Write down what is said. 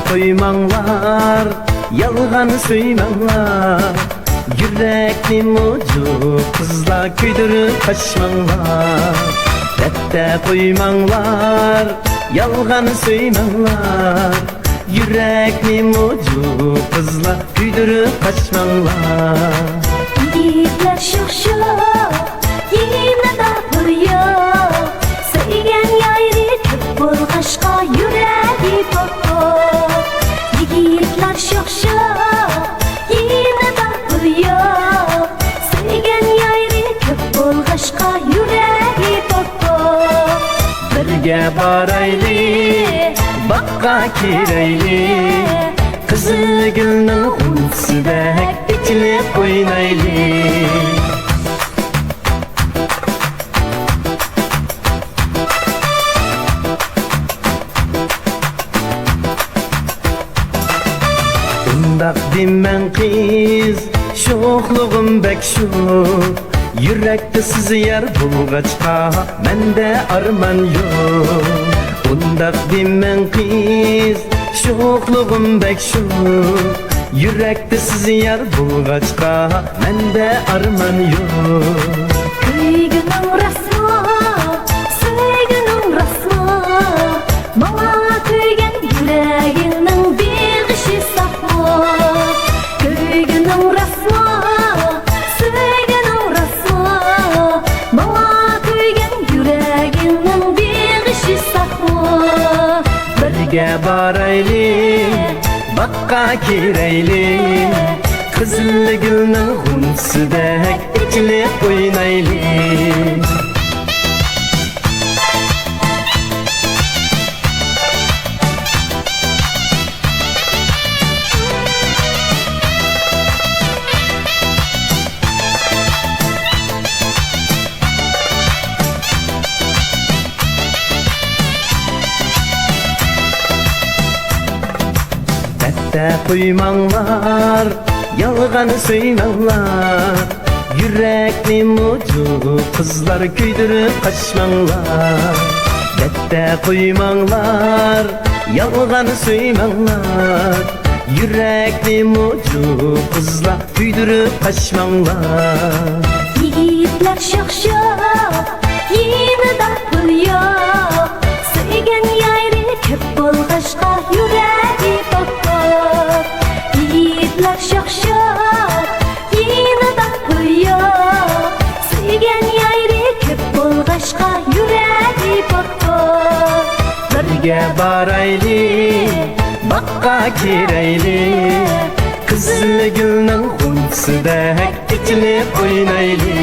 koymanglar, yalgan söymanglar. Yürekli mucu kızla köydürüp kaçmanglar. Dette koymanglar, yalgan söymanglar. Yürekli mucu kızla köydürüp kaçmanglar. Yigitler şok şok, yine dapır yok. Sevgen yayri köp bolğaşqa yüregi pop pop. Yigitler şok şok, yine dapır yok. Sevgen yayri köp bolğaşqa yüregi pop pop. Birge barayli, bakka kireyli. Kızılgül'nün unsudek bitilip oynaylı. Undaq demen kız, şoqluğum bek şoq. Yürekte sizi yer bulgaçqa, mende arman yok. Undaq demen kız, şoqluğum bek şoq. Yürekte sizi yer bulgaçqa, mende arman yok. Köygünün rasmı, söygünün rasmı. Bana köygen yüreğinin bir kişi saklı. Köygünün rasmı, söygünün rasmı. Bana köygen yüreğinin bir kişi saklı. Birge barayli, bakka kireyli. Kızılgül'nün unsudek bitilip oynaylı. Dette koymanglar, yalgan söymanglar. Yürekli mucu kızlar köydürüp kaçmanglar. Dette koymanglar, yalgan söymanglar. Yürekli mucu kızlar köydürüp kaçmanglar. Yigitler şok şok, yine dapır yok. Sevgen yayri köp bolğaşqa yüregi pop pop. Yigitler şok şok, yine dapır yok. Sevgen yayri köp bolğaşqa yüregi pop pop. Birge barayli, bakka kireyli. Kızılgül'nün unsudek bitilip oynaylı.